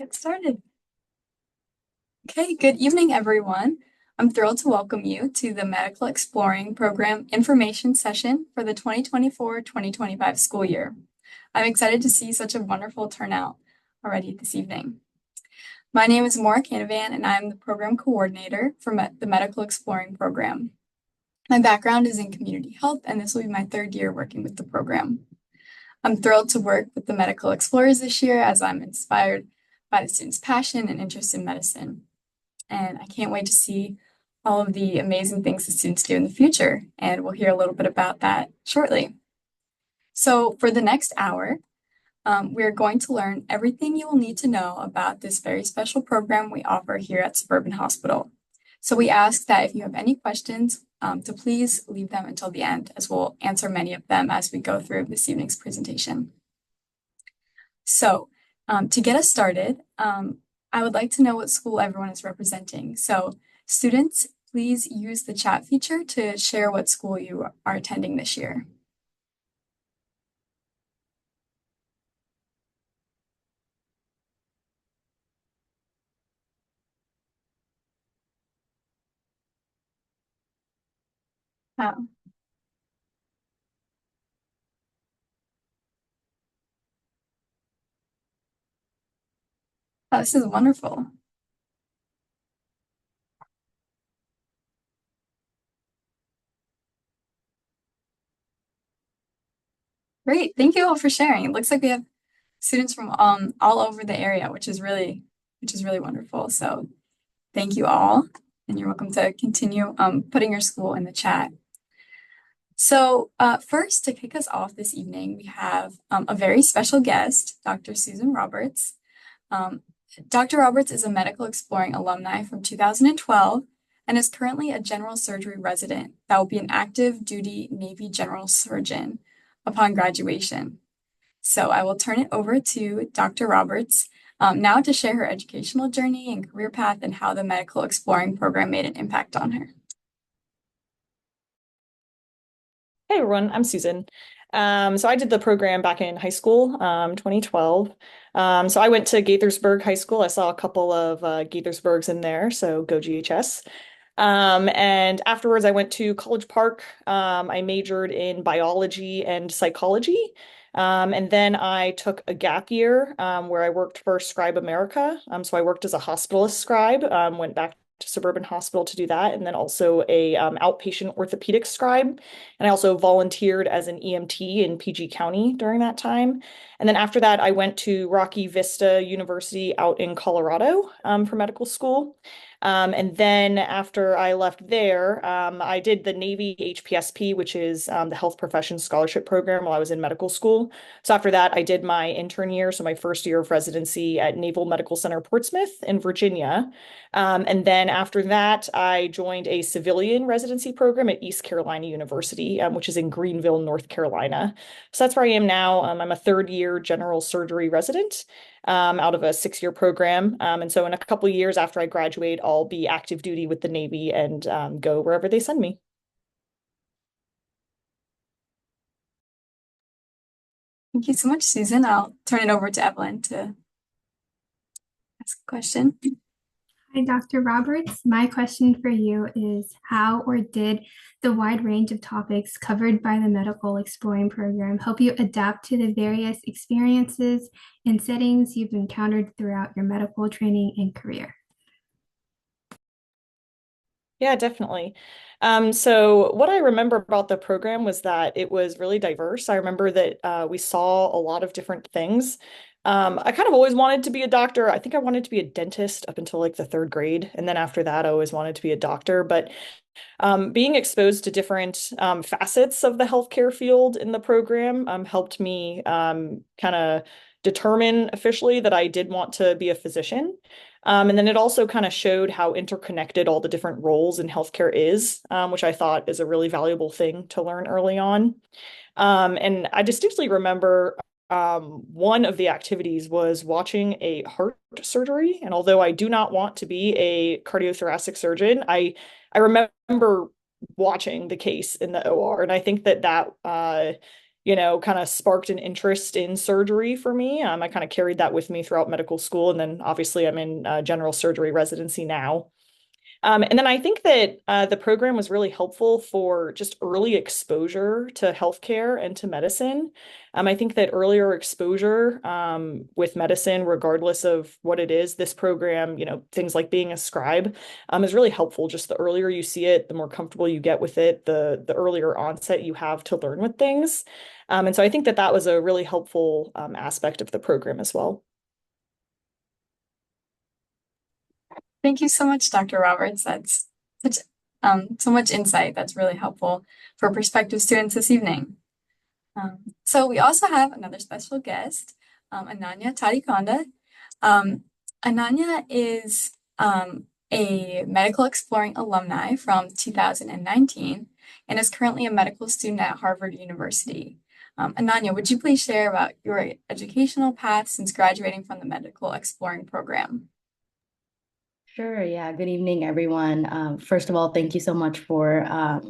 Get started. Okay, good evening, everyone. I'm thrilled to welcome you to the Medical Exploring Program information session for the 2024-2025 school year. I'm excited to see such a wonderful turnout already this evening. My name is Maura Canavan, and I'm the program coordinator for the Medical Exploring Program. My background is in community health, and this will be my third year working with the program. I'm thrilled to work with the Medical Explorers this year as I'm inspired by the students' passion and interest in medicine. And I can't wait to see all of the amazing things the students do in the future, and we'll hear a little bit about that shortly. So for the next hour, we're going to learn everything you will need to know about this very special program we offer here at Suburban Hospital. So we ask that if you have any questions, to please leave them until the end, as we'll answer many of them as we go through this evening's presentation. So to get us started, I would like to know what school everyone is representing. So students, please use the chat feature to share what school you are attending this year. Oh, this is wonderful. Great. Thank you all for sharing. It looks like we have students from all over the area, which is really wonderful. So thank you all, and you're welcome to continue putting your school in the chat. So first, to kick us off this evening, we have a very special guest, Dr. Susan Roberts. Dr. Roberts is a medical exploring alumni from 2012 and is currently a general surgery resident that will be an active duty Navy general surgeon upon graduation. So I will turn it over to Dr. Roberts now to share her educational journey and career path and how the medical exploring program made an impact on her. Hey everyone, I'm Susan. So I did the program back in high school, 2012. So I went to Gaithersburg High School. I saw a couple of Gaithersburgs in there, so go GHS. And afterwards, I went to College Park. I majored in biology and psychology. And then I took a gap year where I worked for Scribe America. So I worked as a hospitalist scribe, went back to Suburban Hospital to do that, and then also a outpatient orthopedic scribe. And I also volunteered as an EMT in PG County during that time. And then after that, I went to Rocky Vista University out in Colorado for medical school. And then after I left there, I did the Navy HPSP, which is the Health Professions Scholarship Program while I was in medical school. So after that, I did my intern year, so my first year of residency at Naval Medical Center Portsmouth in Virginia. And then after that, I joined a civilian residency program at East Carolina University, which is in Greenville, North Carolina. So that's where I am now. I'm a third year general surgery resident out of a 6-year program. And so in a couple of years after I graduate, I'll be active duty with the Navy and go wherever they send me. Thank you so much, Susan. I'll turn it over to Evelyn to ask a question. Hi, Dr. Roberts. My question for you is how or did the wide range of topics covered by the Medical Exploring Program help you adapt to the various experiences and settings you've encountered throughout your medical training and career? Yeah, definitely. So what I remember about the program was that it was really diverse. I remember that we saw a lot of different things. I kind of always wanted to be a doctor. I think I wanted to be a dentist up until like the third grade. And then after that, I always wanted to be a doctor. But being exposed to different facets of the healthcare field in the program helped me kind of determine officially that I did want to be a physician. And then it also kind of showed how interconnected all the different roles in healthcare is, which I thought is a really valuable thing to learn early on. And I distinctly remember one of the activities was watching a heart surgery. And although I do not want to be a cardiothoracic surgeon, I remember watching the case in the OR, and I think that kind of sparked an interest in surgery for me. I kind of carried that with me throughout medical school. And then obviously I'm in general surgery residency now. And then I think that the program was really helpful for just early exposure to healthcare and to medicine. I think that earlier exposure with medicine, regardless of what it is, this program, things like being a scribe, is really helpful. Just the earlier you see it, the more comfortable you get with it, the earlier onset you have to learn with things. And so I think that that was a really helpful aspect of the program as well. Thank you so much, Dr. Roberts. That's such so much insight. That's really helpful for prospective students this evening. So we also have another special guest, Ananya Tadikonda. Ananya is a medical exploring alumni from 2019 and is currently a medical student at Harvard University. Ananya, would you please share about your educational path since graduating from the medical exploring program? Sure. Yeah. Good evening, everyone. First of all, thank you so much for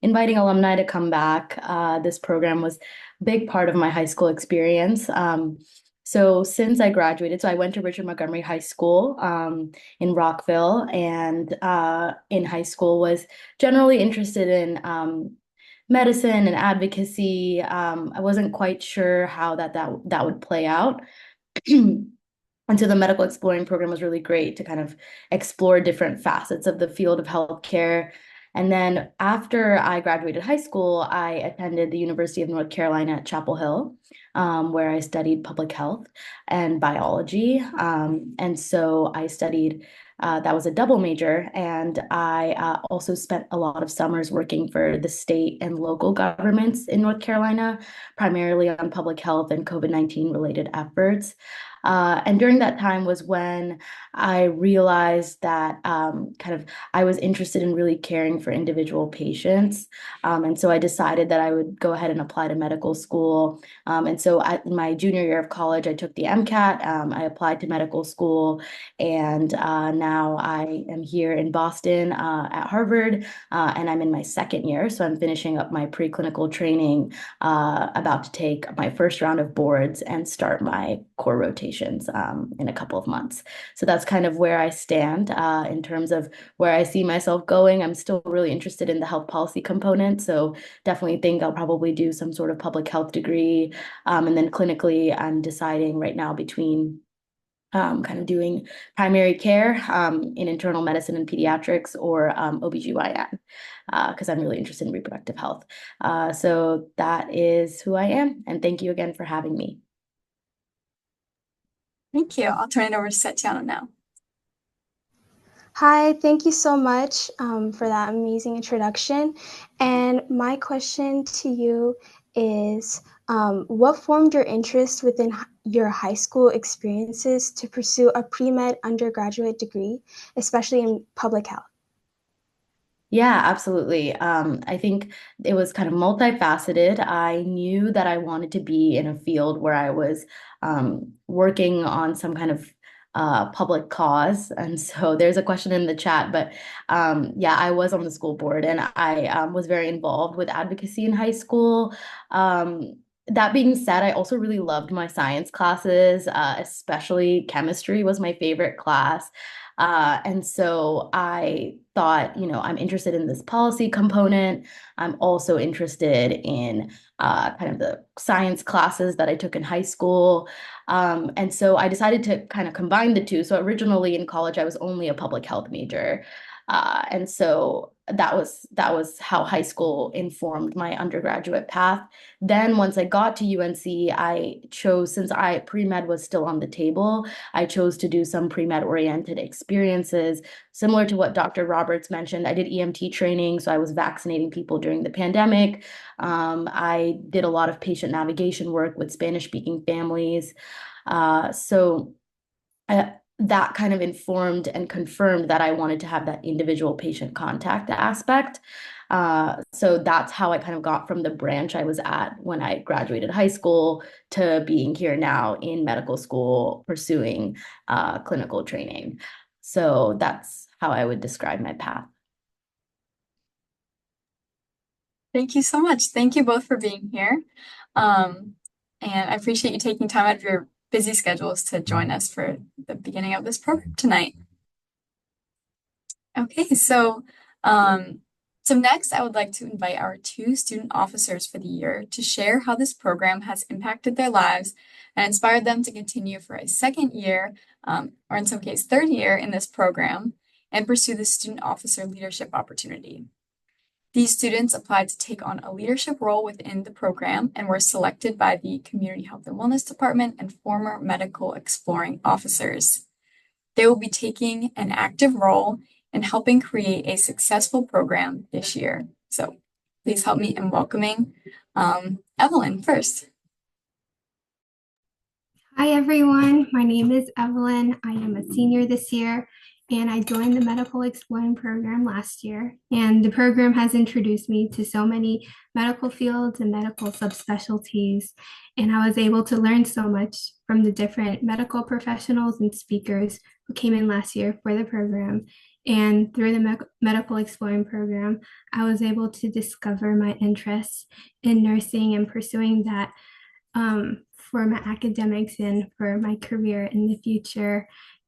inviting alumni to come back. This program was a big part of my high school experience. So since I graduated, so I went to Richard Montgomery High School in Rockville, and in high school was generally interested in medicine and advocacy. I wasn't quite sure how that would play out. And so the medical exploring program was really great to kind of explore different facets of the field of healthcare. And then after I graduated high school, I attended the University of North Carolina at Chapel Hill, where I studied public health and biology. And so I studied, that was a double major. And I also spent a lot of summers working for the state and local governments in North Carolina, primarily on public health and COVID-19 related efforts. And during that time was when I realized that I was interested in really caring for individual patients. And so I decided that I would go ahead and apply to medical school. And so in my junior year of college, I took the MCAT. I applied to medical school, and now I am here in Boston at Harvard, and I'm in my second year. So I'm finishing up my preclinical training, about to take my first round of boards and start my core rotations in a couple of months. So that's kind of where I stand in terms of where I see myself going. I'm still really interested in the health policy component. So definitely think I'll probably do some sort of public health degree. And then clinically, I'm deciding right now between kind of doing primary care in internal medicine and pediatrics, or OBGYN, because I'm really interested in reproductive health. So that is who I am. And thank you again for having me. Thank you. I'll turn it over to Setiana now. Hi, thank you so much for that amazing introduction. And my question to you is, what formed your interest within your high school experiences to pursue a pre-med undergraduate degree, especially in public health? Yeah, absolutely. I think it was kind of multifaceted. I knew that I wanted to be in a field where I was working on some kind of public cause. And so there's a question in the chat, but yeah, I was on the school board, and I was very involved with advocacy in high school. That being said, I also really loved my science classes, especially chemistry was my favorite class. And so I thought, I'm interested in this policy component. I'm also interested in kind of the science classes that I took in high school. And so I decided to kind of combine the two. So originally in college, I was only a public health major. And so that was how high school informed my undergraduate path. Then once I got to UNC, I chose, since pre-med was still on the table, I chose to do some pre-med oriented experiences, similar to what Dr. Roberts mentioned. I did EMT training, so I was vaccinating people during the pandemic. I did a lot of patient navigation work with Spanish-speaking families. That kind of informed and confirmed that I wanted to have that individual patient contact aspect. So that's how I kind of got from the branch I was at when I graduated high school to being here now in medical school pursuing clinical training. So that's how I would describe my path. Thank you so much. Thank you both for being here. And I appreciate you taking time out of your busy schedules to join us for the beginning of this program tonight. Okay, so next I would like to invite our two student officers for the year to share how this program has impacted their lives and inspired them to continue for a second year, or in some case, third year in this program and pursue the student officer leadership opportunity. These students applied to take on a leadership role within the program and were selected by the Community Health and Wellness Department and former medical exploring officers. They will be taking an active role in helping create a successful program this year. So please help me in welcoming Evelyn first. Hi, everyone. My name is Evelyn. I am a senior this year, and I joined the Medical Exploring program last year. And the program has introduced me to so many medical fields and medical subspecialties. And I was able to learn so much from the different medical professionals and speakers who came in last year for the program. And through the Medical Exploring program, I was able to discover my interests in nursing and pursuing that for my academics and for my career in the future.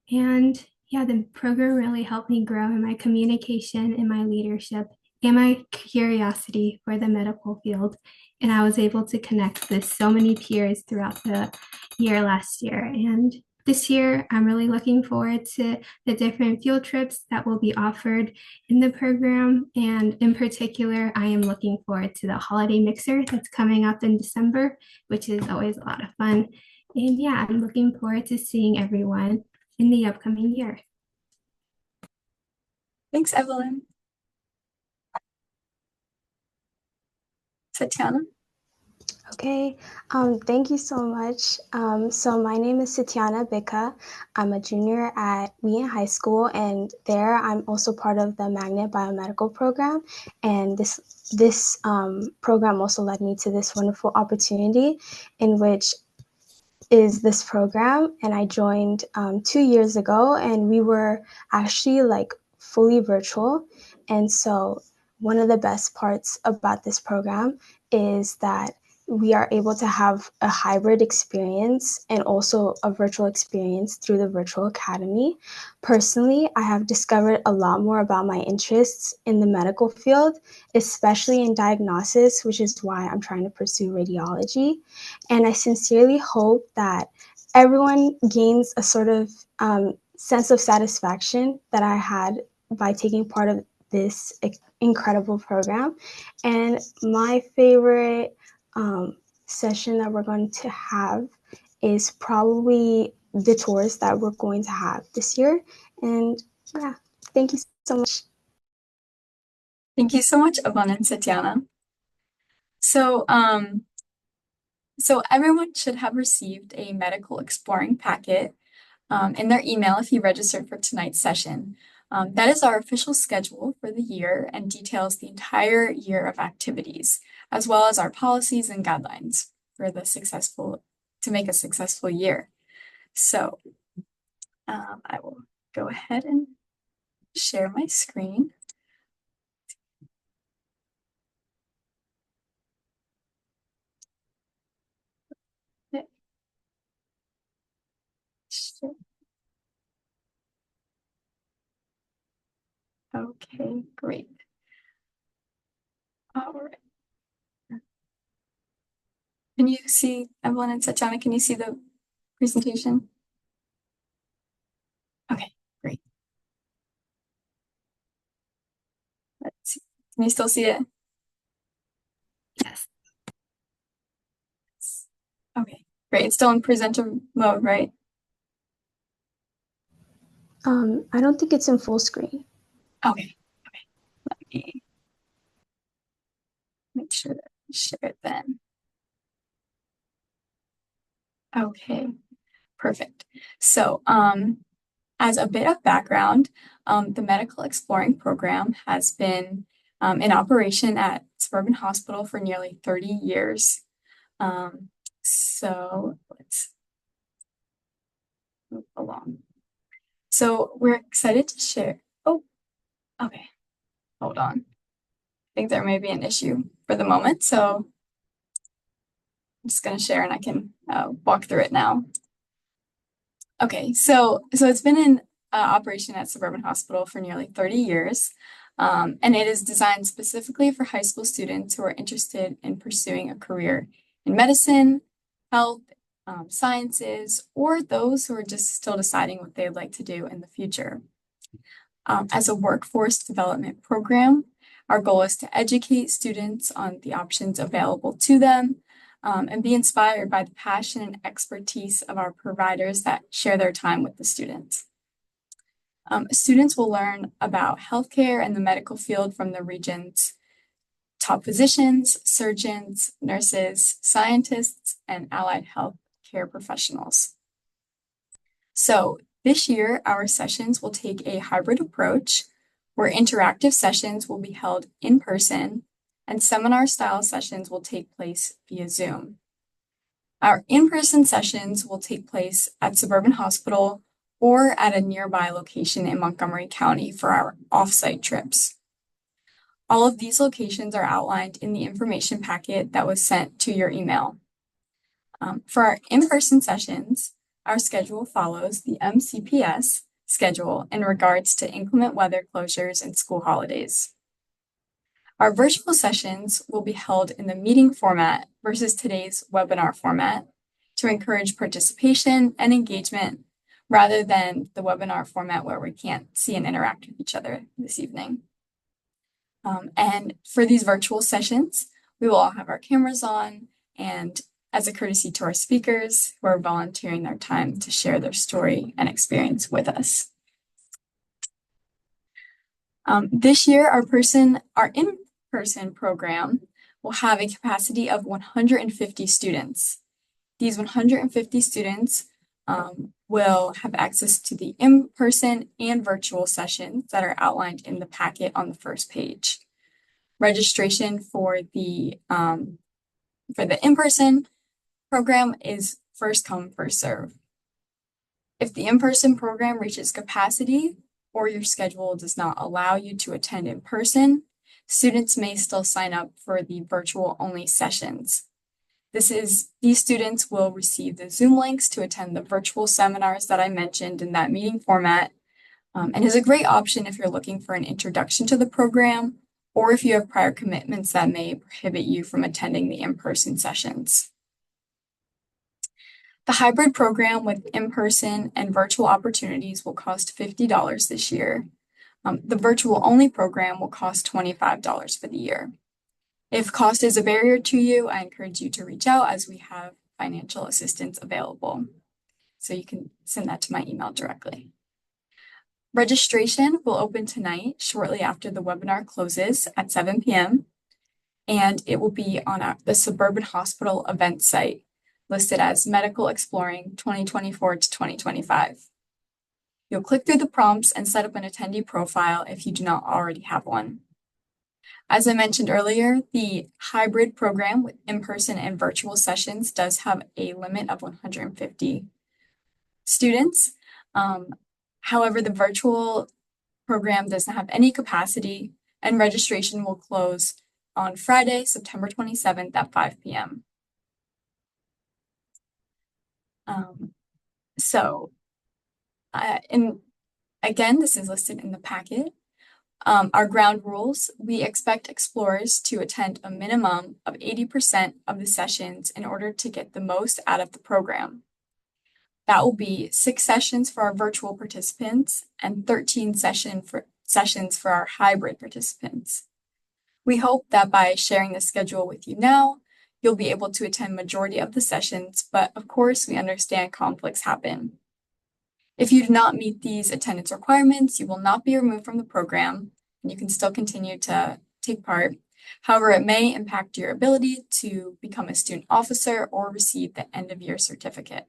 And yeah, the program really helped me grow in my communication and my leadership and my curiosity for the medical field. And I was able to connect with so many peers throughout the year last year. And this year, I'm really looking forward to the different field trips that will be offered in the program. And in particular, I am looking forward to the holiday mixer that's coming up in December, which is always a lot of fun. And yeah, I'm looking forward to seeing everyone in the upcoming year. Thanks, Evelyn. Satyana. Okay, thank you so much. So my name is Satyana Bika. I'm a junior at Wheaton High School, and there I'm also part of the Magnet Biomedical program. And this program also led me to this wonderful opportunity, in which is this program. And I joined 2 years ago, and we were actually like fully virtual. And so one of the best parts about this program is that we are able to have a hybrid experience and also a virtual experience through the virtual academy. Personally, I have discovered a lot more about my interests in the medical field, especially in diagnosis, which is why I'm trying to pursue radiology. And I sincerely hope that everyone gains a sort of sense of satisfaction that I had by taking part of this incredible program. And my favorite session that we're going to have is probably the tours that we're going to have this year. And yeah, thank you so much. Thank you so much, Evelyn and Satyana. So everyone should have received a medical exploring packet in their email if you registered for tonight's session. That is our official schedule for the year and details the entire year of activities, as well as our policies and guidelines for to make a successful year. So I will go ahead and share my screen. Sure. Okay, great. All right. Can you see, Evelyn and Satyana, can you see the presentation? Okay, great. Let's see. Can you still see it? Yes. Okay, great. It's still in presenter mode, right? I don't think it's in full screen. Okay. Let me make sure that I share it then. Okay, perfect. So, as a bit of background, the Medical Exploring program has been in operation at Suburban Hospital for nearly 30 years. So let's move along. So we're excited to share. Oh, okay. Hold on. I think there may be an issue for the moment. So just going to share and I can walk through it now. Okay, so it's been in operation at Suburban Hospital for nearly 30 years, and it is designed specifically for high school students who are interested in pursuing a career in medicine, health, sciences, or those who are just still deciding what they'd like to do in the future. As a workforce development program, our goal is to educate students on the options available to them, and be inspired by the passion and expertise of our providers that share their time with the students. Students will learn about healthcare and the medical field from the region's top physicians, surgeons, nurses, scientists, and allied health care professionals. So this year, our sessions will take a hybrid approach where interactive sessions will be held in person and seminar-style sessions will take place via Zoom. Our in-person sessions will take place at Suburban Hospital or at a nearby location in Montgomery County for our off-site trips. All of these locations are outlined in the information packet that was sent to your email. For our in-person sessions, our schedule follows the MCPS schedule in regards to inclement weather closures and school holidays. Our virtual sessions will be held in the meeting format versus today's webinar format to encourage participation and engagement rather than the webinar format where we can't see and interact with each other this evening. And for these virtual sessions, we will all have our cameras on, and as a courtesy to our speakers who are volunteering their time to share their story and experience with us. This year, our in-person program will have a capacity of 150 students. These 150 students will have access to the in-person and virtual sessions that are outlined in the packet on the first page. Registration for the in-person program is first come, first serve. If the in-person program reaches capacity or your schedule does not allow you to attend in person, students may still sign up for the virtual only sessions. These students will receive the Zoom links to attend the virtual seminars that I mentioned in that meeting format, and is a great option if you're looking for an introduction to the program or if you have prior commitments that may prohibit you from attending the in-person sessions. The hybrid program with in-person and virtual opportunities will cost $50 this year. The virtual only program will cost $25 for the year. If cost is a barrier to you, I encourage you to reach out as we have financial assistance available. So you can send that to my email directly. Registration will open tonight shortly after the webinar closes at 7 p.m. and it will be on the Suburban Hospital event site listed as Medical Exploring 2024 to 2025. You'll click through the prompts and set up an attendee profile if you do not already have one. As I mentioned earlier, the hybrid program with in-person and virtual sessions does have a limit of 150 students. However, the virtual program doesn't have any capacity and registration will close on Friday, September 27th at 5 p.m. Again, this is listed in the packet. Our ground rules, we expect explorers to attend a minimum of 80% of the sessions in order to get the most out of the program. That will be 6 sessions for our virtual participants and 13 sessions for our hybrid participants. We hope that by sharing the schedule with you now, you'll be able to attend majority of the sessions, but of course we understand conflicts happen. If you do not meet these attendance requirements, you will not be removed from the program and you can still continue to take part. However, it may impact your ability to become a student officer or receive the end of year certificate.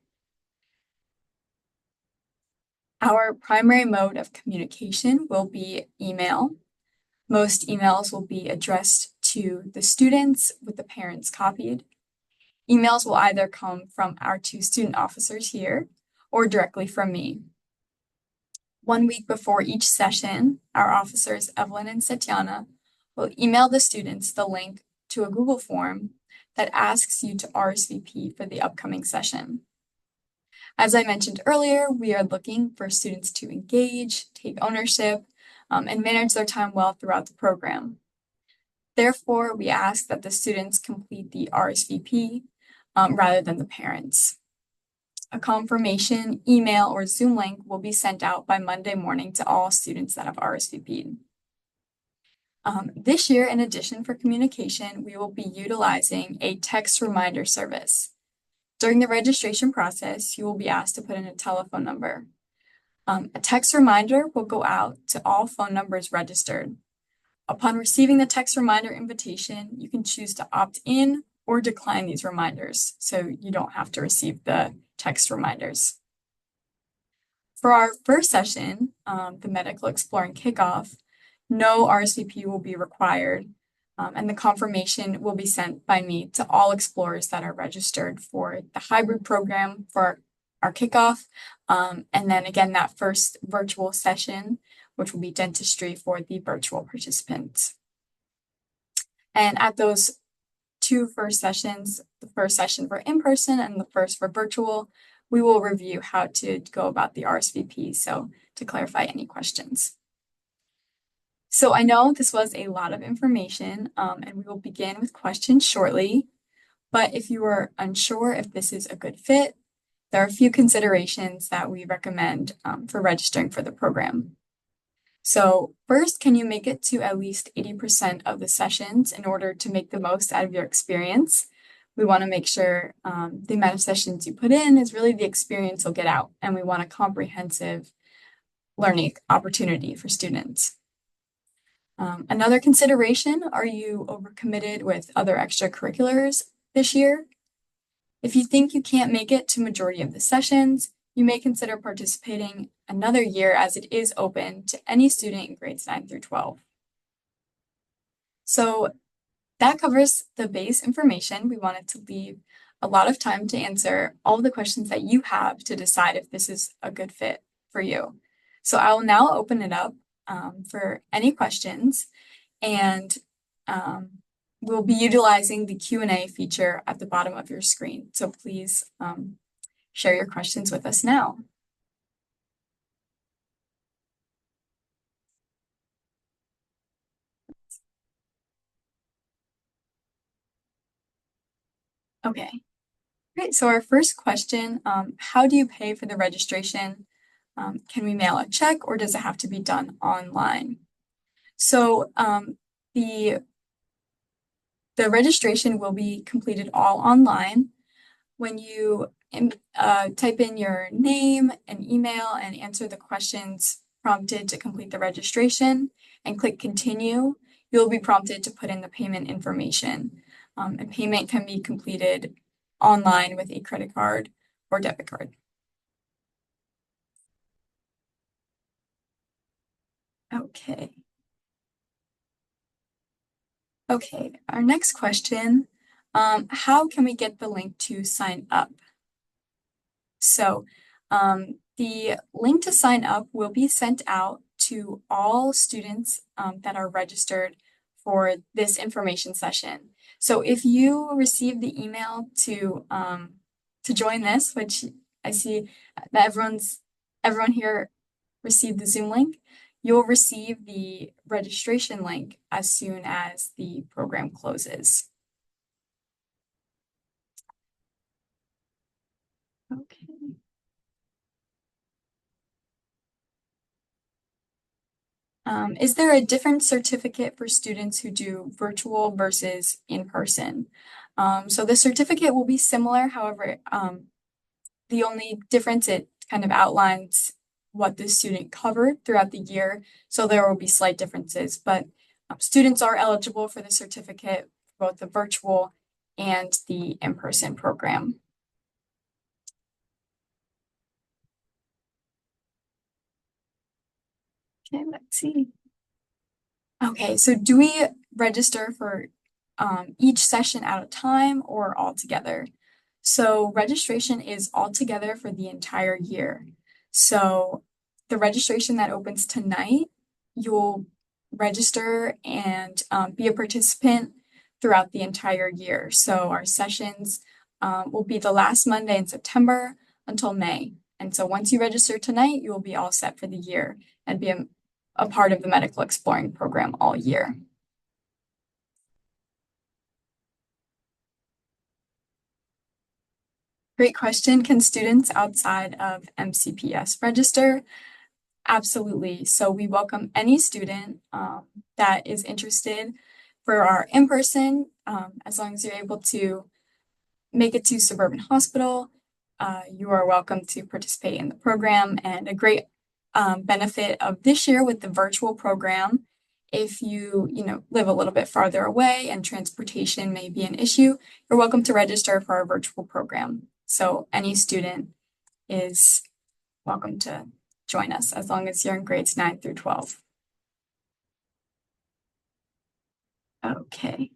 Our primary mode of communication will be email. Most emails will be addressed to the students with the parents copied. Emails will either come from our 2 student officers here or directly from me. 1 week before each session, our officers, Evelyn and Satyana, will email the students the link to a Google form that asks you to RSVP for the upcoming session. As I mentioned earlier, we are looking for students to engage, take ownership, and manage their time well throughout the program. Therefore, we ask that the students complete the RSVP rather than the parents. A confirmation email or Zoom link will be sent out by Monday morning to all students that have RSVP'd. This year, in addition for communication, we will be utilizing a text reminder service. During the registration process, you will be asked to put in a telephone number. A text reminder will go out to all phone numbers registered. Upon receiving the text reminder invitation, you can choose to opt in or decline these reminders, so you don't have to receive the text reminders. For our first session, the Medical Exploring Kickoff, no RSVP will be required, and the confirmation will be sent by me to all explorers that are registered for the hybrid program for our kickoff, and then again, that first virtual session, which will be dentistry for the virtual participants. And at those two first sessions, the first session for in-person and the first for virtual, we will review how to go about the RSVP, so to clarify any questions. So I know this was a lot of information, and we will begin with questions shortly, but if you are unsure if this is a good fit, there are a few considerations that we recommend for registering for the program. So first, can you make it to at least 80% of the sessions in order to make the most out of your experience? We want to make sure the amount of sessions you put in is really the experience you'll get out, and we want a comprehensive learning opportunity for students. Another consideration, are you overcommitted with other extracurriculars this year? If you think you can't make it to majority of the sessions, you may consider participating another year as it is open to any student in grades 9 through 12. So that covers the base information. We wanted to leave a lot of time to answer all of the questions that you have to decide if this is a good fit for you. So I will now open it up for any questions, and we'll be utilizing the Q&A feature at the bottom of your screen. So please share your questions with us now. Okay, great. So our first question, how do you pay for the registration? Can we mail a check or does it have to be done online? So the registration will be completed all online. When you type in your name and email and answer the questions prompted to complete the registration and click continue, you'll be prompted to put in the payment information. And payment can be completed online with a credit card or debit card. Okay. Okay, our next question, how can we get the link to sign up? So the link to sign up will be sent out to all students that are registered for this information session. So if you receive the email to join this, which I see that everyone here received the Zoom link, you'll receive the registration link as soon as the program closes. Okay. Is there a different certificate for students who do virtual versus in person? So the certificate will be similar, however, the only difference, it kind of outlines what the student covered throughout the year. So there will be slight differences, but students are eligible for the certificate for both the virtual and the in-person program. Okay, let's see. Okay, so do we register for each session at a time or all together? So registration is all together for the entire year. So the registration that opens tonight, you'll register and be a participant throughout the entire year. So our sessions will be the last Monday in September until May. And so once you register tonight, you will be all set for the year and be a part of the Medical Exploring program all year. Great question. Can students outside of MCPS register? Absolutely. So we welcome any student that is interested for our in-person, as long as you're able to make it to Suburban Hospital. You are welcome to participate in the program. And a great benefit of this year with the virtual program, if you live a little bit farther away and transportation may be an issue, you're welcome to register for our virtual program. So any student is welcome to join us as long as you're in grades 9 through 12. Okay.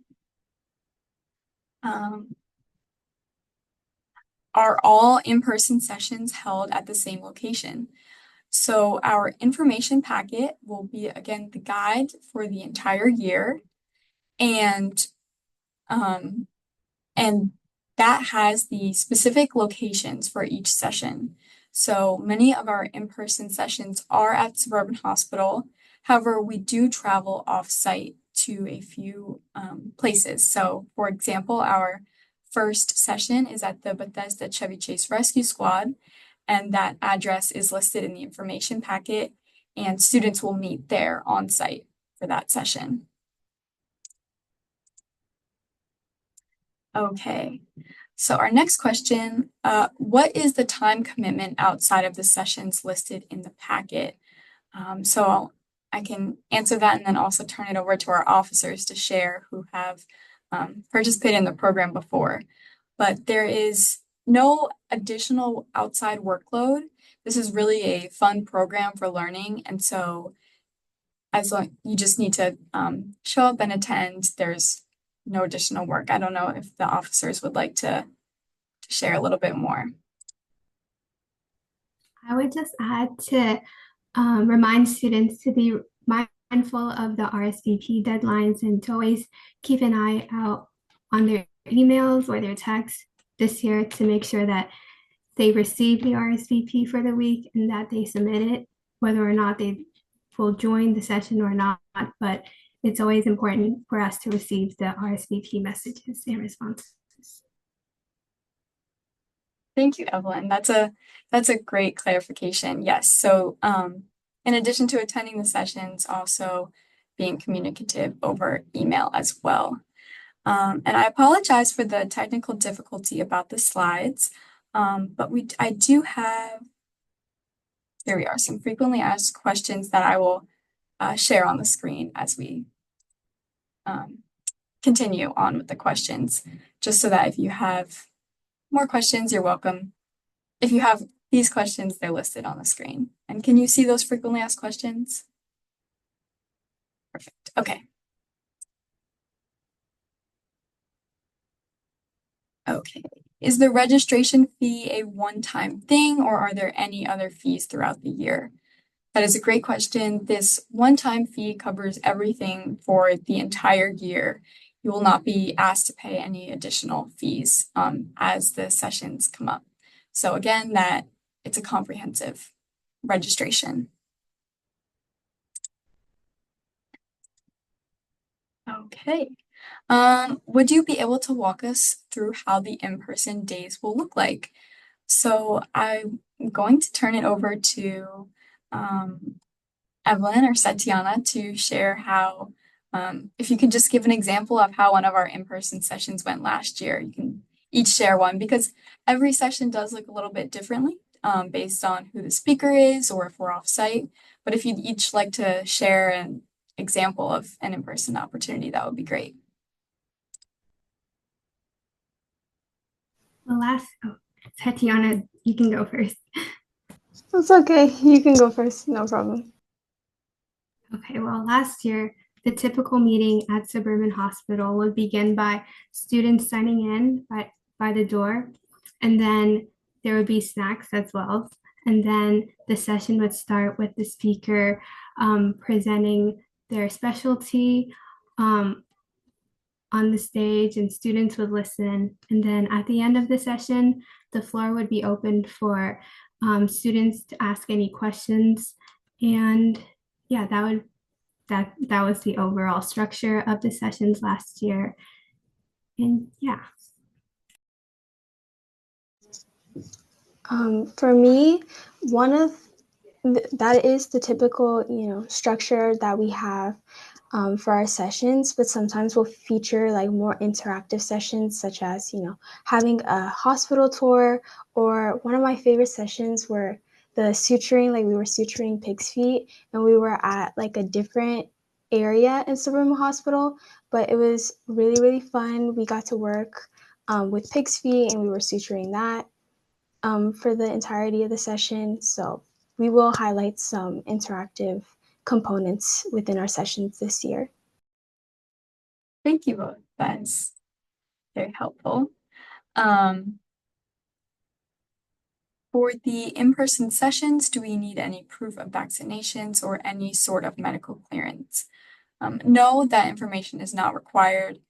Are all in-person sessions held at the same location? So our information packet will be, again, the guide for the entire year. And that has the specific locations for each session. So many of our in-person sessions are at Suburban Hospital. However, we do travel off-site to a few places. So for example, our first session is at the Bethesda Chevy Chase Rescue Squad, and that address is listed in the information packet, and students will meet there on site for that session. Okay, so our next question, what is the time commitment outside of the sessions listed in the packet? So I can answer that and then also turn it over to our officers to share who have participated in the program before. But there is no additional outside workload. This is really a fun program for learning. And so as long you just need to show up and attend, there's no additional work. I don't know if the officers would like to share a little bit more. I would just add to remind students to be mindful of the RSVP deadlines and to always keep an eye out on their emails or their texts this year to make sure that they receive the RSVP for the week and that they submit it, whether or not they will join the session or not. But it's always important for us to receive the RSVP messages and responses. Thank you, Evelyn. That's a great clarification. Yes. So in addition to attending the sessions, also being communicative over email as well. And I apologize for the technical difficulty about the slides, but I do have, here we are, some frequently asked questions that I will share on the screen as we continue on with the questions, just so that if you have more questions, you're welcome. If you have these questions, they're listed on the screen. And can you see those frequently asked questions? Perfect. Okay. Okay. Is the registration fee a one-time thing, or are there any other fees throughout the year? That is a great question. This one-time fee covers everything for the entire year. You will not be asked to pay any additional fees as the sessions come up. So again, that it's a comprehensive registration. Okay. Would you be able to walk us through how the in-person days will look like? So I'm going to turn it over to Evelyn or Satiana to share how, if you could just give an example of how one of our in-person sessions went last year. You can each share one because every session does look a little bit differently based on who the speaker is or if we're off-site. But if you'd each like to share an example of an in-person opportunity, that would be great. Well, Tatiana, you can go first. It's okay. You can go first. No problem. Okay, well, last year, the typical meeting at Suburban Hospital would begin by students signing in by the door, and then there would be snacks as well. And then the session would start with the speaker presenting their specialty, on the stage and students would listen. And then at the end of the session, the floor would be opened for students to ask any questions. And yeah, that was the overall structure of the sessions last year. And yeah. For me, one of that is the typical, structure that we have for our sessions, but sometimes we'll feature like more interactive sessions, such as, having a hospital tour, or one of my favorite sessions were the suturing, like we were suturing pig's feet and we were at like a different area in Suburban Hospital, but it was really, really fun. We got to work with pig's feet and we were suturing that for the entirety of the session. So we will highlight some interactive components within our sessions this year. Thank you both. That's very helpful. For the in-person sessions, do we need any proof of vaccinations or any sort of medical clearance? No, that information is not required.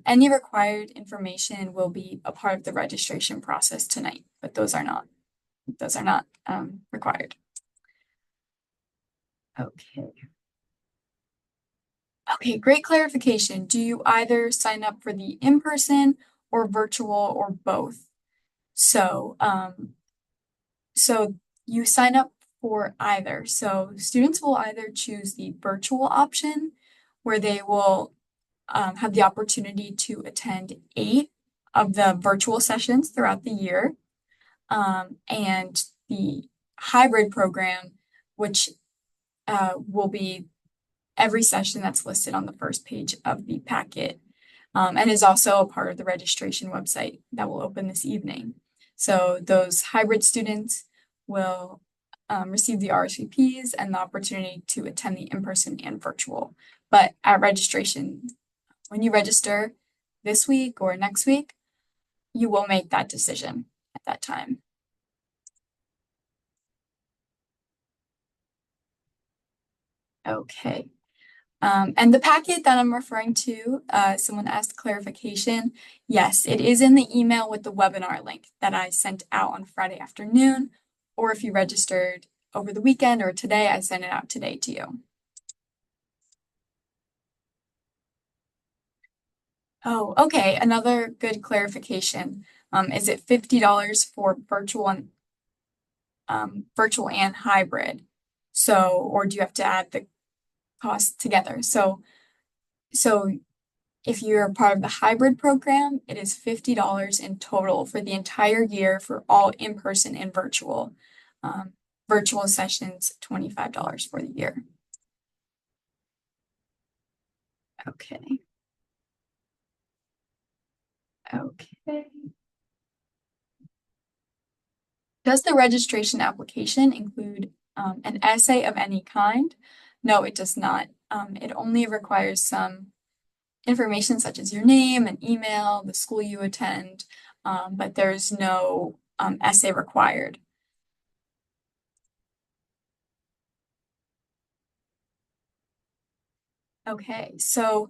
Any required information will be a part of the registration process tonight, but those are not required. Okay. Okay, great clarification. Do you either sign up for the in-person or virtual or both? So you sign up for either. So students will either choose the virtual option, where they will have the opportunity to attend 8 of the virtual sessions throughout the year, and the hybrid program, which will be every session that's listed on the first page of the packet, and is also a part of the registration website that will open this evening. So those hybrid students will receive the RSVPs and the opportunity to attend the in-person and virtual. But at registration, when you register this week or next week, you will make that decision at that time. Okay. And the packet that I'm referring to, someone asked clarification. Yes, it is in the email with the webinar link that I sent out on Friday afternoon, or if you registered over the weekend or today, I sent it out today to you. Oh, okay. Another good clarification. Is it $50 for virtual and hybrid? So, or do you have to add the costs together? So if you're part of the hybrid program, it is $50 in total for the entire year for all in-person and virtual. Virtual sessions, $25 for the year. Okay. Okay. Does the registration application include an essay of any kind? No, it does not. It only requires some information such as your name and email, the school you attend, but there's no essay required. Okay, so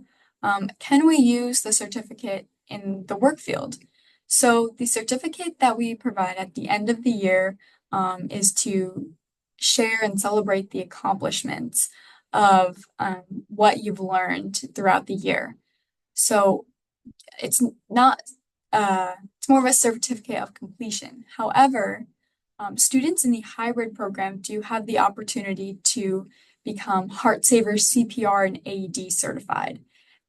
can we use the certificate in the work field? So the certificate that we provide at the end of the year is to share and celebrate the accomplishments of what you've learned throughout the year. So it's not, it's more of a certificate of completion. However, students in the hybrid program do have the opportunity to become HeartSaver CPR and AED certified.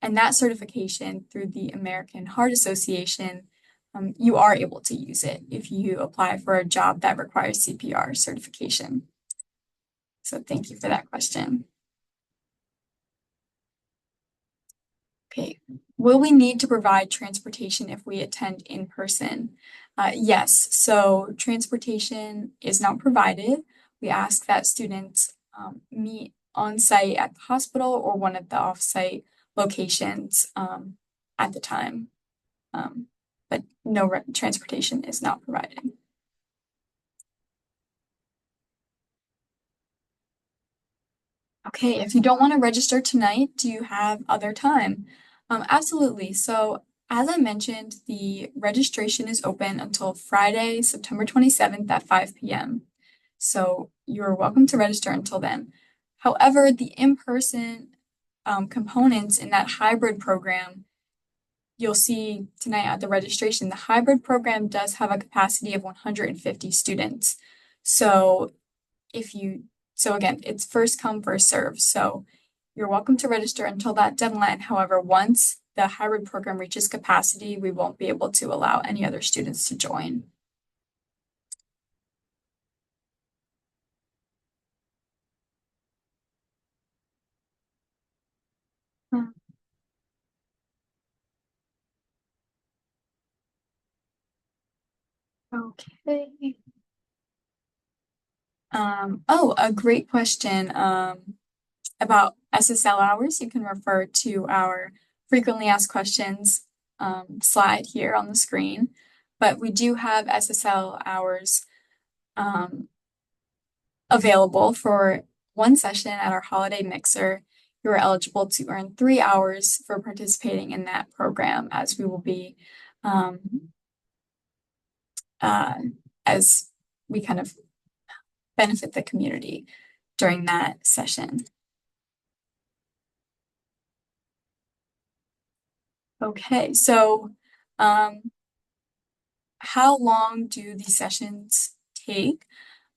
And that certification through the American Heart Association, you are able to use it if you apply for a job that requires CPR certification. So thank you for that question. Okay, will we need to provide transportation if we attend in person? Yes, so transportation is not provided. We ask that students meet on site at the hospital or one of the off-site locations at the time, but no transportation is not provided. Okay, if you don't want to register tonight, do you have other time? Absolutely. So as I mentioned, the registration is open until Friday, September 27th at 5 p.m. So you're welcome to register until then. However, the in-person components in that hybrid program, you'll see tonight at the registration, the hybrid program does have a capacity of 150 students. So so again, it's first come, first serve. So you're welcome to register until that deadline. However, once the hybrid program reaches capacity, we won't be able to allow any other students to join. Okay. A great question. About SSL hours, you can refer to our frequently asked questions slide here on the screen. But we do have SSL hours available for one session at our holiday mixer. You are eligible to earn 3 hours for participating in that program, as we will be as we kind of benefit the community during that session. Okay, so how long do these sessions take?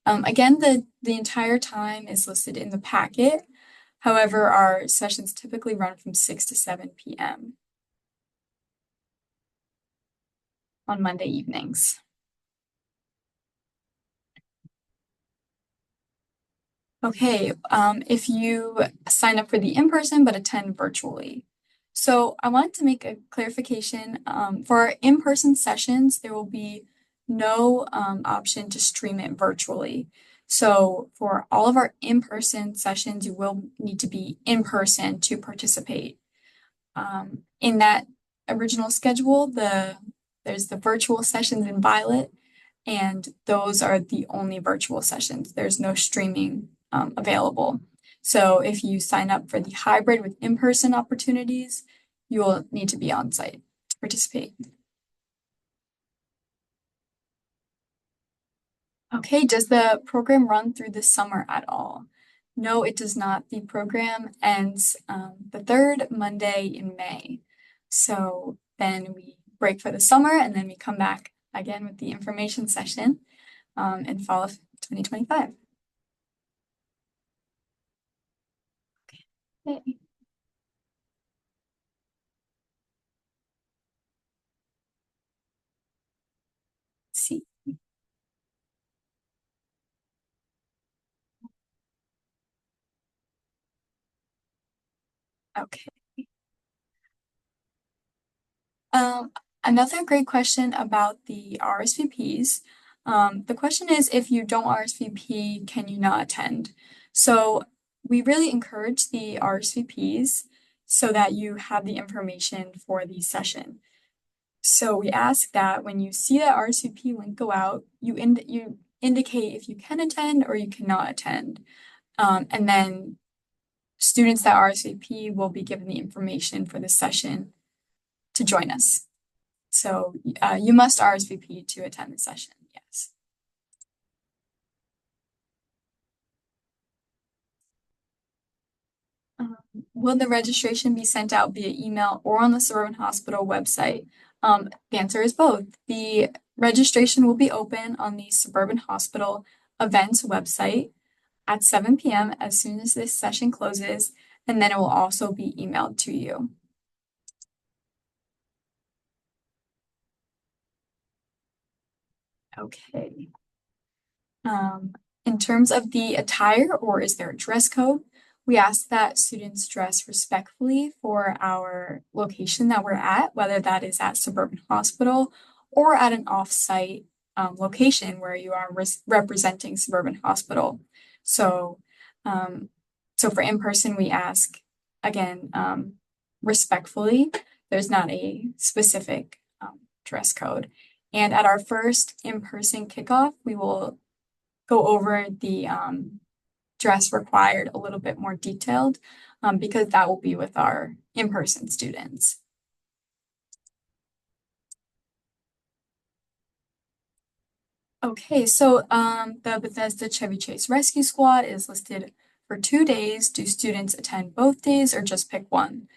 Again, the entire time is listed in the packet. However, our sessions typically run from 6 to 7 p.m. on Monday evenings. Okay, if you sign up for the in-person but attend virtually. So I wanted to make a clarification. For our in-person sessions, there will be no option to stream it virtually. So for all of our in-person sessions, you will need to be in person to participate. In that original schedule, there's the virtual sessions in violet, and those are the only virtual sessions. There's no streaming available. So if you sign up for the hybrid with in-person opportunities, you will need to be on site to participate. Okay, does the program run through the summer at all? No, it does not. The program ends the third Monday in May. So then we break for the summer and then we come back again with the information session in fall of 2025. Okay. See. Okay. Another great question about the RSVPs. The question is, if you don't RSVP, can you not attend? So we really encourage the RSVPs so that you have the information for the session. So we ask that when you see that RSVP link go out, you indicate if you can attend or you cannot attend. And then students that RSVP will be given the information for the session to join us. So you must RSVP to attend the session, yes. Will the registration be sent out via email or on the Suburban Hospital website? The answer is both. The registration will be open on the Suburban Hospital events website at 7 p.m. as soon as this session closes, and then it will also be emailed to you. Okay. In terms of the attire, or is there a dress code? We ask that students dress respectfully for our location that we're at, whether that is at Suburban Hospital or at an off-site location where you are representing Suburban Hospital. So, so for in-person, we ask again respectfully. There's not a specific dress code. And at our first in-person kickoff, we will go over the dress required a little bit more detailed because that will be with our in-person students. Okay, so the Bethesda Chevy Chase Rescue Squad is listed for 2 days. Do students attend both days or just pick one?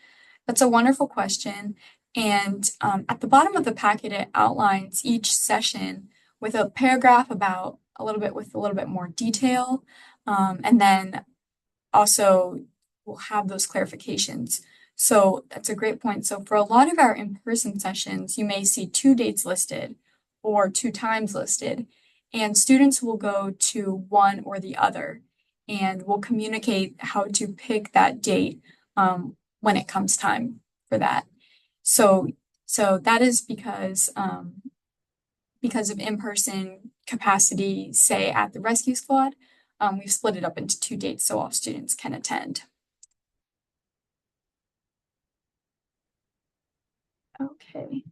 That's a wonderful question. And at the bottom of the packet, it outlines each session with a paragraph about a little bit with a little bit more detail. And then also we'll have those clarifications. So that's a great point. So for a lot of our in-person sessions, you may see 2 dates listed or 2 times listed, and students will go to one or the other, and we'll communicate how to pick that date when it comes time for that. So that is because of in-person capacity, say at the rescue squad, we've split it up into 2 dates so all students can attend. Okay.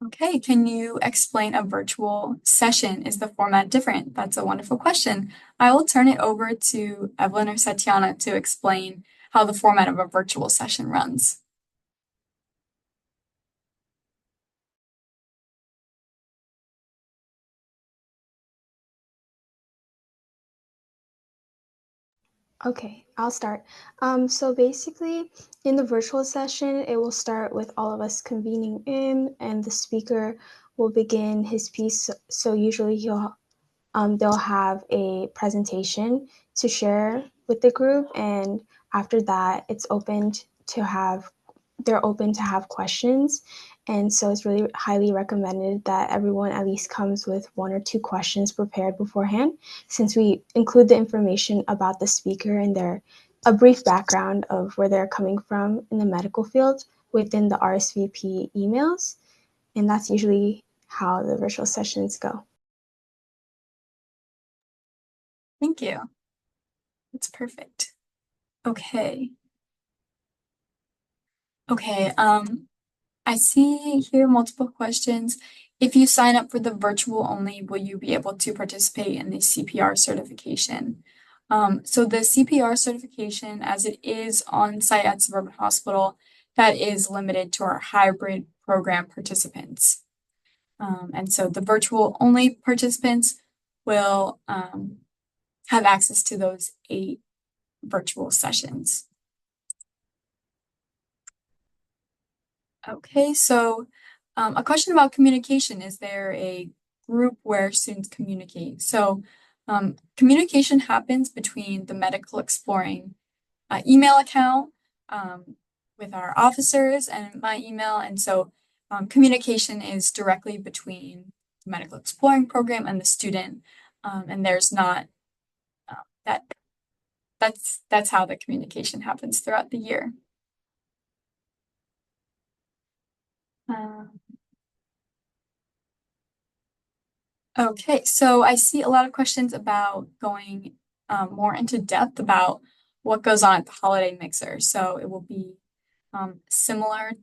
Okay, can you explain a virtual session? Is the format different? That's a wonderful question. I will turn it over to Evelyn or Satyana to explain how the format of a virtual session runs. Okay, I'll start. So basically, in the virtual session, it will start with all of us convening in, and the speaker will begin his piece. So usually they'll have a presentation to share with the group, and after that, they're open to have questions. And so it's really highly recommended that everyone at least comes with 1 or 2 questions prepared beforehand, since we include the information about the speaker and a brief background of where they're coming from in the medical field within the RSVP emails. And that's usually how the virtual sessions go. Thank you. That's perfect. Okay. Okay, I see here multiple questions. If you sign up for the virtual only, will you be able to participate in the CPR certification? So the CPR certification, as it is on site at Suburban Hospital, that is limited to our hybrid program participants. And so the virtual only participants will have access to those 8 virtual sessions. Okay, so a question about communication. Is there a group where students communicate? So communication happens between the Medical Exploring email account with our officers and my email. And so communication is directly between the Medical Exploring program and the student. And there's not that's how the communication happens throughout the year. Okay, so I see a lot of questions about going more into depth about what goes on at the holiday mixer. So it will be similar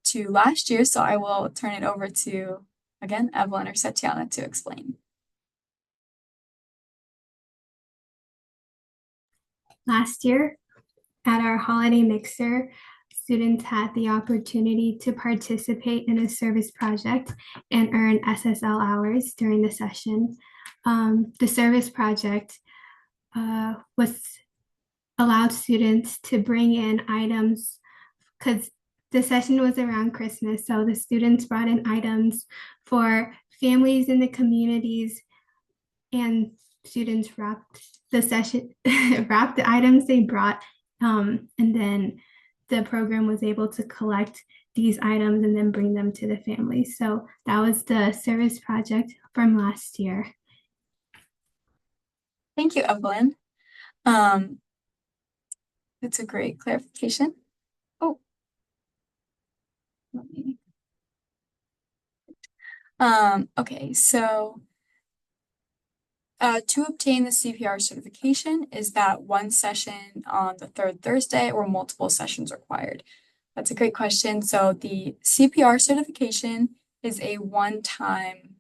to last year. So I will turn it over to, again, Evelyn or Satyana to explain. Last year, at our holiday mixer, students had the opportunity to participate in a service project and earn SSL hours during the session. The service project was allowed students to bring in items because the session was around Christmas. So the students brought in items for families in the communities, and students wrapped the session, wrapped the items they brought. And then the program was able to collect these items and then bring them to the families. So that was the service project from last year. Thank you, Evelyn. That's a great clarification. Oh, let me. Okay, so to obtain the CPR certification, is that one session on the 3rd Thursday or multiple sessions required? That's a great question. So the CPR certification is a one-time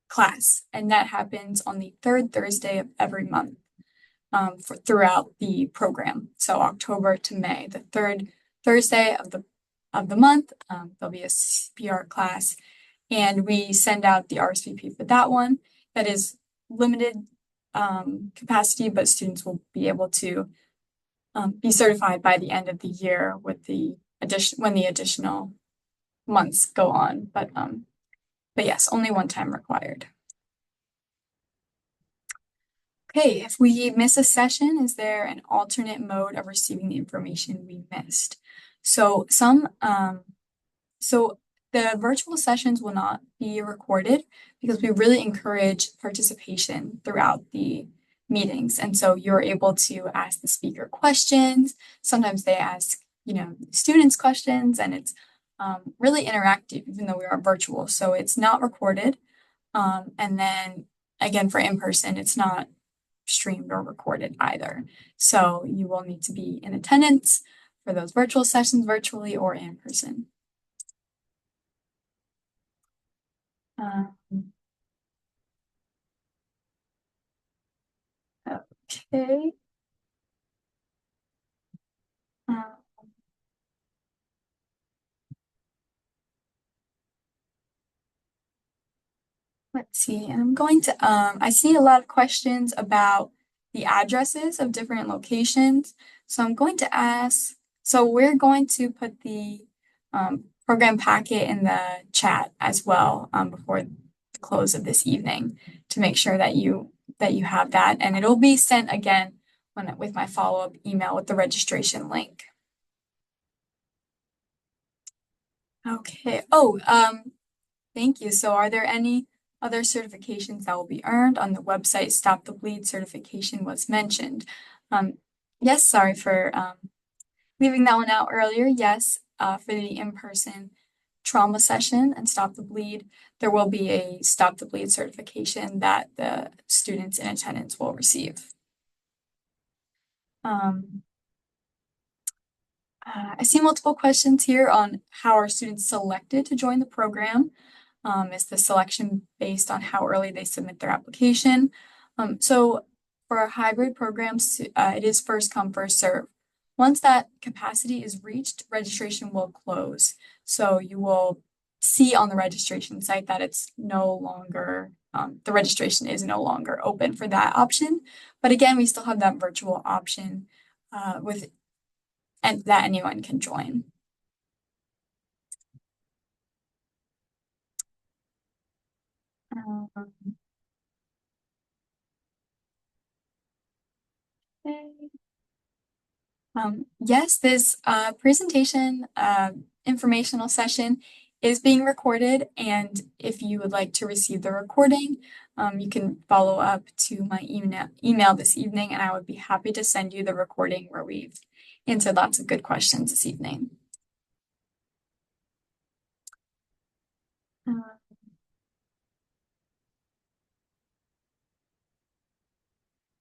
class, and that happens on the 3rd Thursday of every month. throughout the program. So October to May, the third Thursday of the month, there'll be a CPR class, and we send out the RSVP for that one. That is limited capacity, but students will be able to be certified by the end of the year with the additional months go on. But yes, only one time required. Okay, if we miss a session, is there an alternate mode of receiving the information we missed? So the virtual sessions will not be recorded because we really encourage participation throughout the meetings. And so you're able to ask the speaker questions. Sometimes they ask, students questions, and it's really interactive, even though we are virtual. So it's not recorded. And then again, for in-person, it's not streamed or recorded either. So you will need to be in attendance for those virtual sessions, virtually or in person. Okay. Let's see, and I'm going to, I see a lot of questions about the addresses of different locations. So I'm going to ask, so we're going to put the program packet in the chat as well before the close of this evening to make sure that you have that. And it'll be sent again with my follow-up email with the registration link. Okay. Oh, thank you. So are there any other certifications that will be earned on the website? Stop the Bleed certification was mentioned. Yes, sorry for leaving that one out earlier. Yes, for the in-person trauma session and Stop the Bleed, there will be a Stop the Bleed certification that the students in attendance will receive. I see multiple questions here on how are students selected to join the program. Is the selection based on how early they submit their application? So for our hybrid programs, it is first come, first serve. Once that capacity is reached, registration will close. So you will see on the registration site that it's no longer, the registration is no longer open for that option. But again, we still have that virtual option and that anyone can join. Yes, this presentation informational session is being recorded, and if you would like to receive the recording, you can follow up to my email this evening, and I would be happy to send you the recording where we've answered lots of good questions this evening.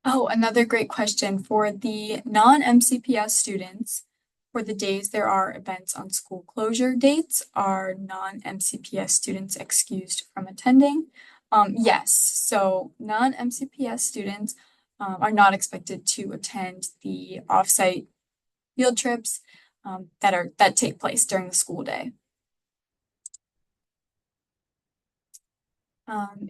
Oh, another great question for the non-MCPS students. For the days there are events on school closure dates, are non-MCPS students excused from attending? Yes, so non-MCPS students are not expected to attend the offsite field trips that take place during the school day.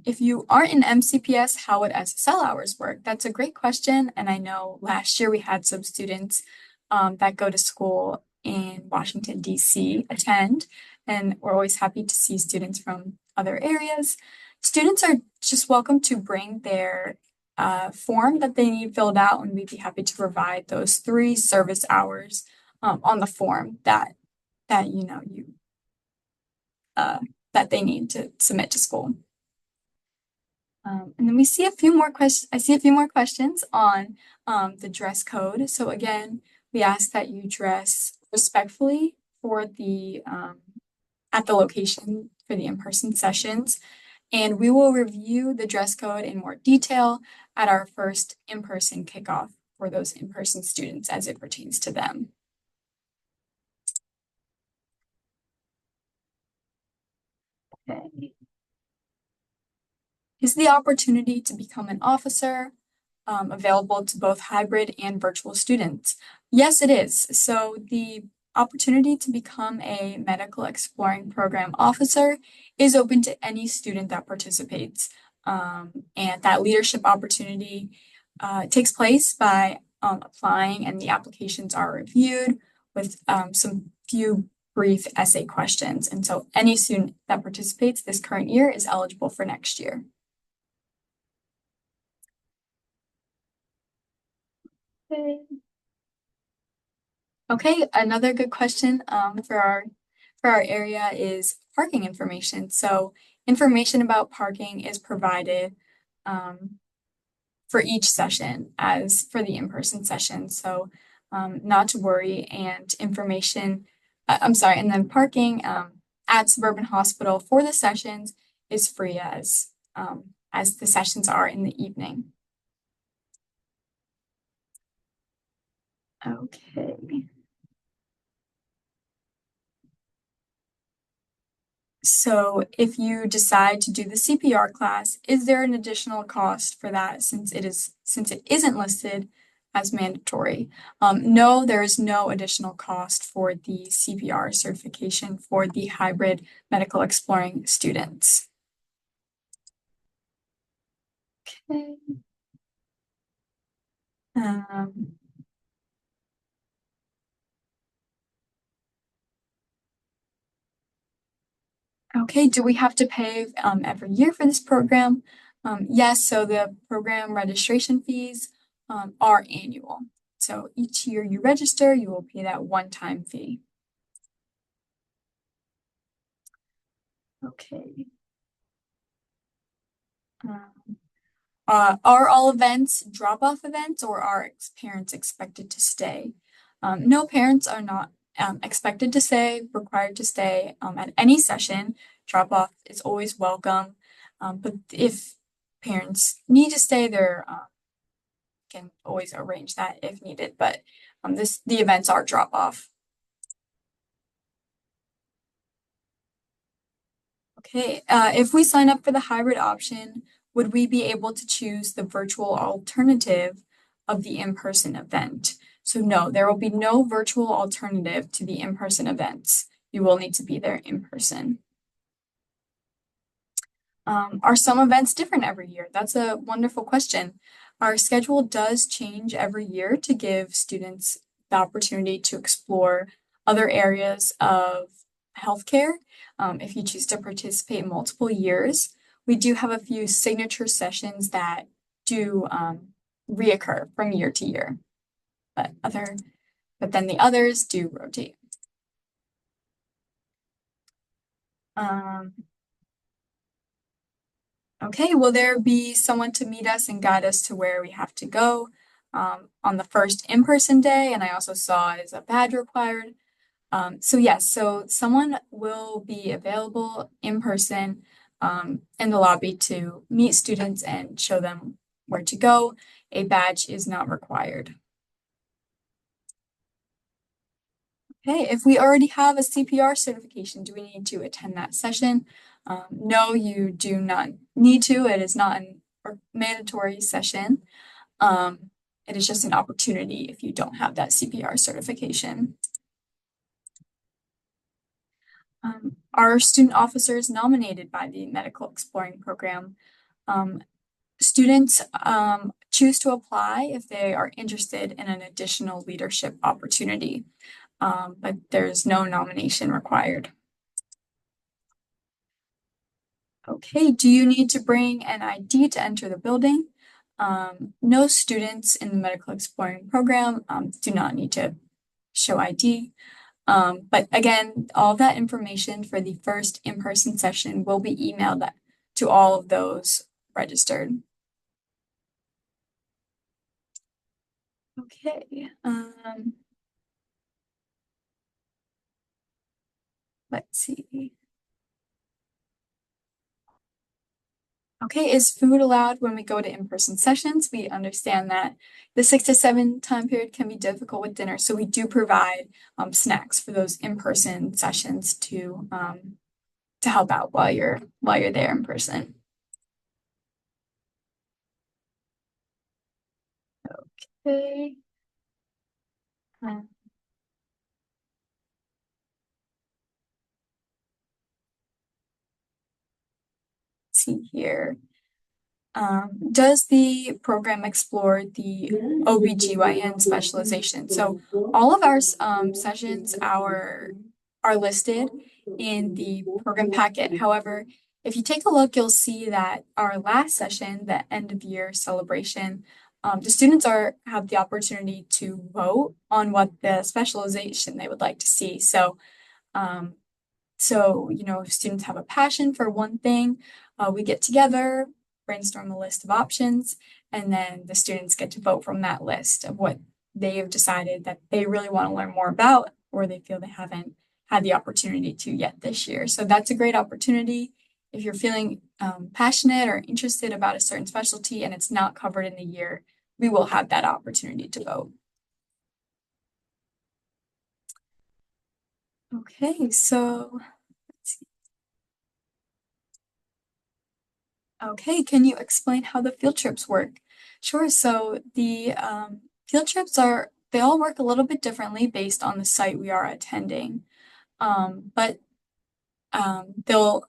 If you aren't in MCPS, how would SSL hours work? That's a great question. And I know last year we had some students that go to school in Washington, D.C. attend, and we're always happy to see students from other areas. Students are just welcome to bring their form that they need filled out, and we'd be happy to provide those 3 service hours on the form that they need to submit to school. And then we see a few more questions. I see a few more questions on the dress code. So again, we ask that you dress respectfully for the at the location for the in-person sessions. And we will review the dress code in more detail at our first in-person kickoff for those in-person students as it pertains to them. Okay. Is the opportunity to become an officer available to both hybrid and virtual students? Yes, it is. So the opportunity to become a medical exploring program officer is open to any student that participates. And that leadership opportunity takes place by applying, and the applications are reviewed with some few brief essay questions. And so any student that participates this current year is eligible for next year. Okay, another good question for our area is parking information. So information about parking is provided for each session as for the in-person session. So not to worry, and information, and then parking at Suburban Hospital for the sessions is free as the sessions are in the evening. Okay. So if you decide to do the CPR class, is there an additional cost for that since it isn't listed as mandatory? No, there is no additional cost for the CPR certification for the hybrid medical exploring students. Okay. Okay, do we have to pay every year for this program? Yes, so the program registration fees are annual. So each year you register, you will pay that one-time fee. Okay. Are all events drop-off events, or are parents expected to stay? No, parents are not expected to stay, required to stay at any session. Drop-off is always welcome. But if parents need to stay, they can always arrange that if needed. But the events are drop-off. Okay, if we sign up for the hybrid option, would we be able to choose the virtual alternative of the in-person event? So no, there will be no virtual alternative to the in-person events. You will need to be there in person. Are some events different every year? That's a wonderful question. Our schedule does change every year to give students the opportunity to explore other areas of healthcare. If you choose to participate in multiple years, we do have a few signature sessions that do reoccur from year to year, but then the others do rotate. Okay, will there be someone to meet us and guide us to where we have to go on the first in-person day? And I also saw is a badge required. So yes, so someone will be available in person in the lobby to meet students and show them where to go. A badge is not required. Okay, if we already have a CPR certification, do we need to attend that session? No, you do not need to. It is not a mandatory session. It is just an opportunity if you don't have that CPR certification. Are student officers nominated by the Medical Exploring Program? Students choose to apply if they are interested in an additional leadership opportunity, but there's no nomination required. Okay, do you need to bring an ID to enter the building? No students in the Medical Exploring Program do not need to show ID. But again, all that information for the first in-person session will be emailed to all of those registered. Okay. Let's see. Okay, is food allowed when we go to in-person sessions? We understand that the 6 to 7 time period can be difficult with dinner, so we do provide snacks for those in-person sessions to help out while you're there in person. Okay. Um, let's see here. Does the program explore the OBGYN specialization? So all of our sessions are listed in the program packet. However, if you take a look, you'll see that our last session, the end of year celebration, the students have the opportunity to vote on what the specialization they would like to see. Um, if students have a passion for one thing, we get together, brainstorm a list of options, and then the students get to vote from that list of what they have decided that they really want to learn more about, or they feel they haven't had the opportunity to yet this year. So that's a great opportunity. If you're feeling passionate or interested about a certain specialty and it's not covered in the year, we will have that opportunity to vote. Okay, so let's see. Okay, can you explain how the field trips work? Sure. So the field trips they all work a little bit differently based on the site we are attending. But they'll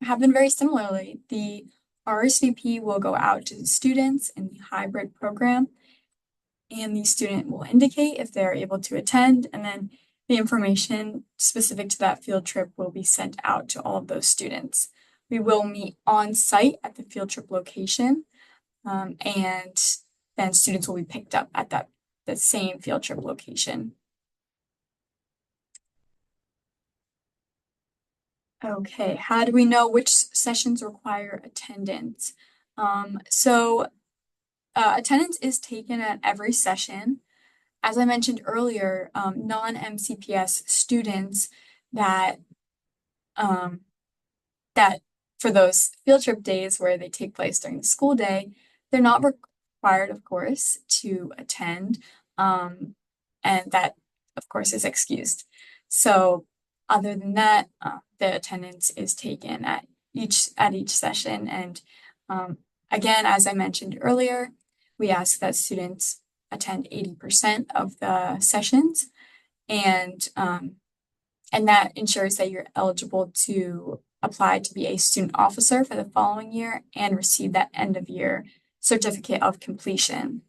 happen very similarly. The RSVP will go out to the students in the hybrid program, and the student will indicate if they're able to attend, and then the information specific to that field trip will be sent out to all of those students. We will meet on site at the field trip location, and then students will be picked up at the same field trip location. Okay, how do we know which sessions require attendance? Attendance is taken at every session. As I mentioned earlier, non-MCPS students that that for those field trip days where they take place during the school day, they're not required, of course, to attend, and that, of course, is excused. So, other than that, the attendance is taken at each session, and again, as I mentioned earlier, we ask that students attend 80% of the sessions, and that ensures that you're eligible to apply to be a student officer for the following year and receive that end of year certificate of completion.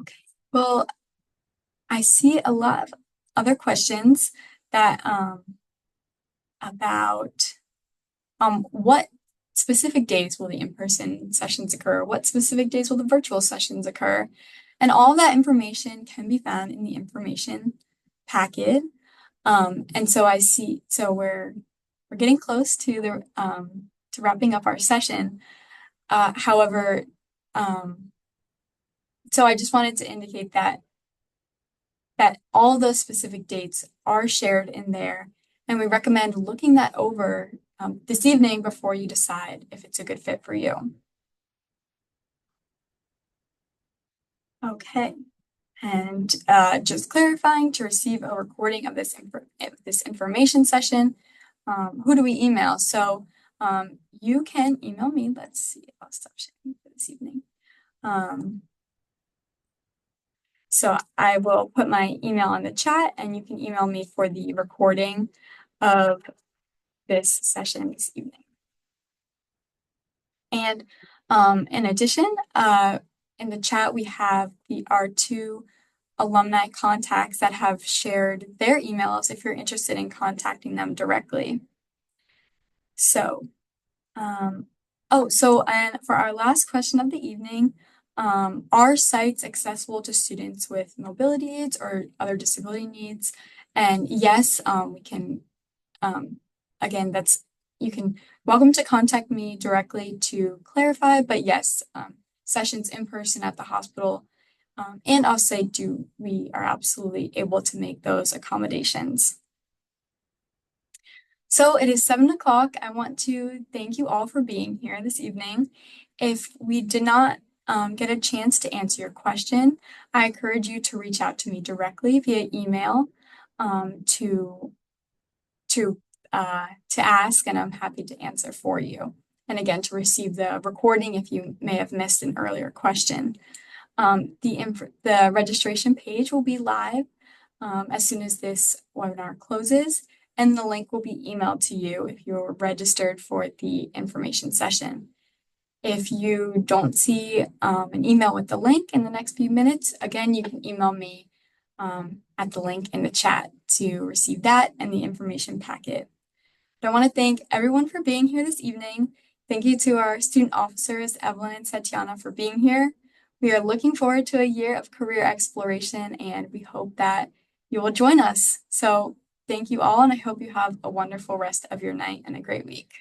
Okay, well, I see a lot of other questions that about what specific days will the in-person sessions occur? What specific days will the virtual sessions occur? And all that information can be found in the information packet. And so I see, so we're getting close to the to wrapping up our session. However, so I just wanted to indicate that all those specific dates are shared in there, and we recommend looking that over this evening before you decide if it's a good fit for you. Okay, and just clarifying, to receive a recording of this information session, who do we email? So you can email me. Let's see if I'll stop sharing for this evening. So I will put my email in the chat, and you can email me for the recording of this session this evening. And in addition, in the chat, we have our two alumni contacts that have shared their emails if you're interested in contacting them directly. So, and for our last question of the evening, are sites accessible to students with mobility needs or other disability needs? And yes, we can, again, welcome to contact me directly to clarify, but yes, sessions in person at the hospital and off-site we are absolutely able to make those accommodations. So it is 7 o'clock. I want to thank you all for being here this evening. If we did not get a chance to answer your question, I encourage you to reach out to me directly via email to to ask, and I'm happy to answer for you. And again, to receive the recording if you may have missed an earlier question. The registration page will be live as soon as this webinar closes, and the link will be emailed to you if you're registered for the information session. If you don't see an email with the link in the next few minutes, again, you can email me at the link in the chat to receive that and the information packet. But I want to thank everyone for being here this evening. Thank you to our student officers, Evelyn and Tatiana, for being here. We are looking forward to a year of career exploration, and we hope that you will join us. So thank you all, and I hope you have a wonderful rest of your night and a great week.